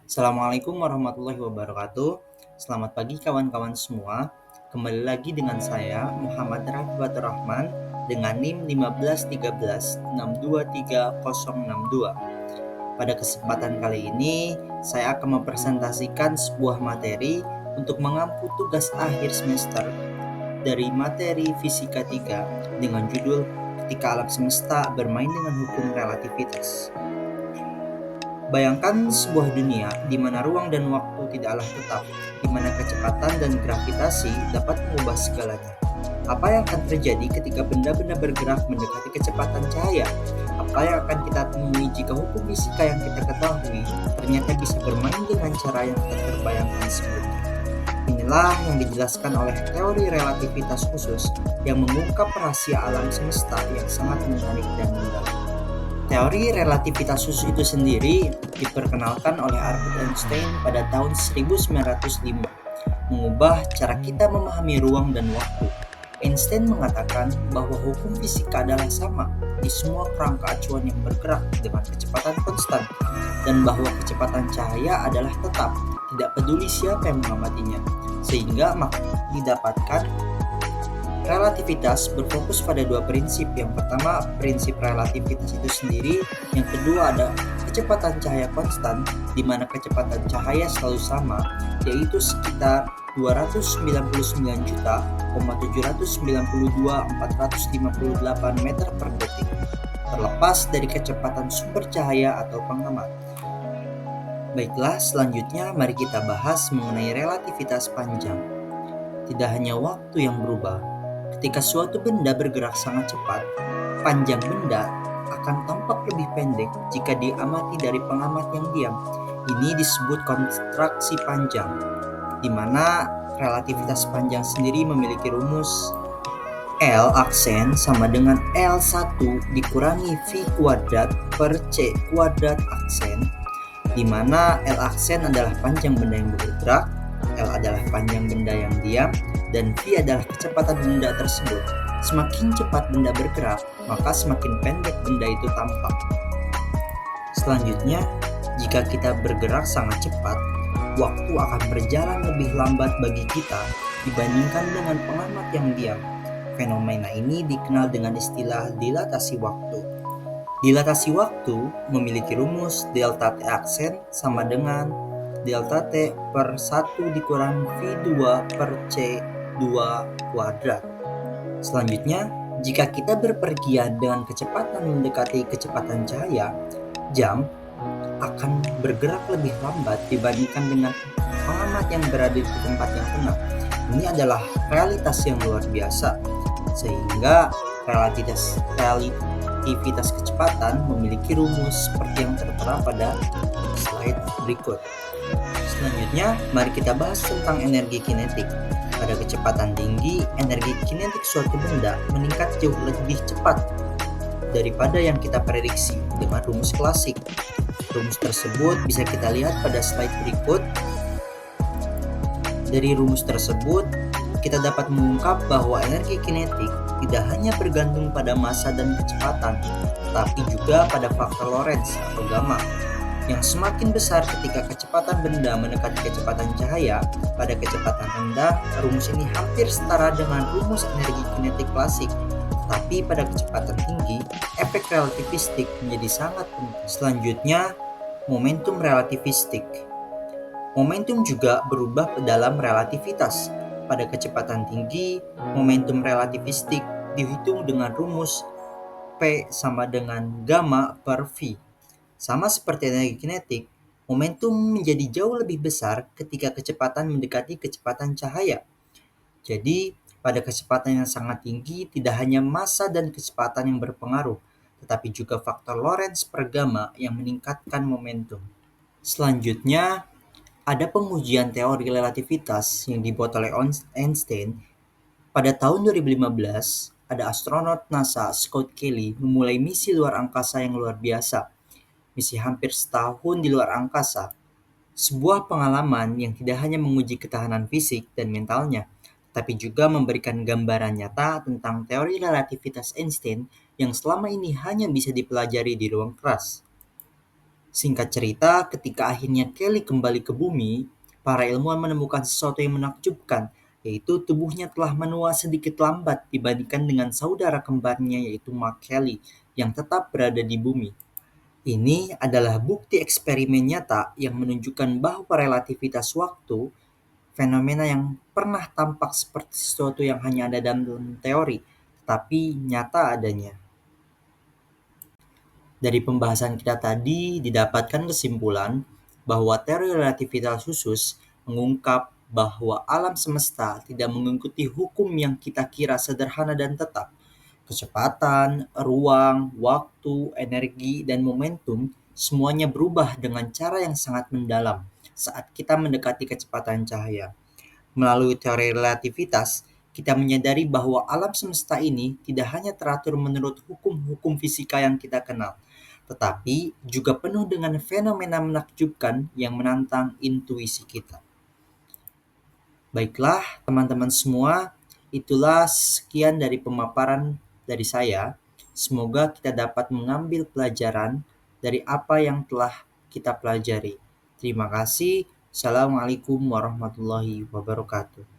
Assalamualaikum warahmatullahi wabarakatuh. Selamat pagi kawan-kawan semua. Kembali lagi dengan saya Muhammad Rafi Batur Rahman dengan NIM 1513-623-062. Pada kesempatan kali ini, saya akan mempresentasikan sebuah materi untuk mengampu tugas akhir semester dari materi Fisika 3 dengan judul Ketika Alam Semesta Bermain dengan Hukum Relativitas. Bayangkan sebuah dunia di mana ruang dan waktu tidaklah tetap, di mana kecepatan dan gravitasi dapat mengubah segalanya. Apa yang akan terjadi ketika benda-benda bergerak mendekati kecepatan cahaya? Apa yang akan kita temui jika hukum fisika yang kita ketahui ternyata bisa bermain dengan cara yang tak terbayangkan sebelumnya? Inilah yang dijelaskan oleh teori relativitas khusus yang mengungkap rahasia alam semesta yang sangat menarik dan mendalam. Teori relativitas khusus itu sendiri diperkenalkan oleh Albert Einstein pada tahun 1905, mengubah cara kita memahami ruang dan waktu. Einstein mengatakan bahwa hukum fisika adalah sama di semua kerangka acuan yang bergerak dengan kecepatan konstan, dan bahwa kecepatan cahaya adalah tetap, tidak peduli siapa yang mengamatinya, sehingga didapatkan relativitas berfokus pada dua prinsip. Yang pertama, prinsip relativitas itu sendiri. Yang kedua ada kecepatan cahaya konstan, di mana kecepatan cahaya selalu sama, yaitu sekitar 299,792,458 meter per detik, terlepas dari kecepatan sumber cahaya atau pengamat. Baiklah, selanjutnya mari kita bahas mengenai relativitas panjang. Tidak hanya waktu yang berubah. Ketika suatu benda bergerak sangat cepat, panjang benda akan tampak lebih pendek jika diamati dari pengamat yang diam. Ini disebut kontraksi panjang, di mana relativitas panjang sendiri memiliki rumus L aksen sama dengan L1 dikurangi V kuadrat per C kuadrat aksen, di mana L aksen adalah panjang benda yang bergerak, L adalah panjang benda yang diam, dan V adalah kecepatan benda tersebut. Semakin cepat benda bergerak, maka semakin pendek benda itu tampak. Selanjutnya, jika kita bergerak sangat cepat, waktu akan berjalan lebih lambat bagi kita dibandingkan dengan pengamat yang diam. Fenomena ini dikenal dengan istilah dilatasi waktu. Dilatasi waktu memiliki rumus delta T aksen sama dengan delta T per 1 dikurangi V2 per C2 kuadrat. Selanjutnya, jika kita berpergian dengan kecepatan mendekati kecepatan cahaya, jam akan bergerak lebih lambat dibandingkan dengan pengamat yang berada di tempat yang tenang. Ini adalah realitas yang luar biasa, sehingga relativitas kecepatan memiliki rumus seperti yang tertera pada slide berikut. Selanjutnya, mari kita bahas tentang energi kinetik. Pada kecepatan tinggi, energi kinetik suatu benda meningkat jauh lebih cepat daripada yang kita prediksi dengan rumus klasik. Rumus tersebut bisa kita lihat pada slide berikut. Dari rumus tersebut, kita dapat mengungkap bahwa energi kinetik tidak hanya bergantung pada massa dan kecepatan, tetapi juga pada faktor Lorentz atau gamma, yang semakin besar ketika kecepatan benda mendekati kecepatan cahaya. Pada kecepatan rendah, rumus ini hampir setara dengan rumus energi kinetik klasik, tapi pada kecepatan tinggi, efek relativistik menjadi sangat penting. Selanjutnya, momentum relativistik. Momentum juga berubah dalam relativitas. Pada kecepatan tinggi, momentum relativistik dihitung dengan rumus P sama dengan gamma per V. Sama seperti energi kinetik, momentum menjadi jauh lebih besar ketika kecepatan mendekati kecepatan cahaya. Jadi, pada kecepatan yang sangat tinggi, tidak hanya massa dan kecepatan yang berpengaruh, tetapi juga faktor Lorentz per gamma yang meningkatkan momentum. Selanjutnya, ada pengujian teori relativitas yang dibuat oleh Einstein. Pada tahun 2015, ada astronot NASA Scott Kelly memulai misi luar angkasa yang luar biasa. Misi hampir setahun di luar angkasa. Sebuah pengalaman yang tidak hanya menguji ketahanan fisik dan mentalnya, tapi juga memberikan gambaran nyata tentang teori relativitas Einstein yang selama ini hanya bisa dipelajari di ruang kelas. Singkat cerita, ketika akhirnya Kelly kembali ke bumi, para ilmuwan menemukan sesuatu yang menakjubkan, yaitu tubuhnya telah menua sedikit lambat dibandingkan dengan saudara kembarnya yaitu Mark Kelly yang tetap berada di bumi. Ini adalah bukti eksperimen nyata yang menunjukkan bahwa relativitas waktu, fenomena yang pernah tampak seperti sesuatu yang hanya ada dalam teori, tetapi nyata adanya. Dari pembahasan kita tadi didapatkan kesimpulan bahwa teori relativitas khusus mengungkap bahwa alam semesta tidak mengikuti hukum yang kita kira sederhana dan tetap. Kecepatan, ruang, waktu, energi, dan momentum semuanya berubah dengan cara yang sangat mendalam saat kita mendekati kecepatan cahaya. Melalui teori relativitas, kita menyadari bahwa alam semesta ini tidak hanya teratur menurut hukum-hukum fisika yang kita kenal, tetapi juga penuh dengan fenomena menakjubkan yang menantang intuisi kita. Baiklah, teman-teman semua, itulah sekian dari pemaparan dari saya. Semoga kita dapat mengambil pelajaran dari apa yang telah kita pelajari. Terima kasih. Assalamualaikum warahmatullahi wabarakatuh.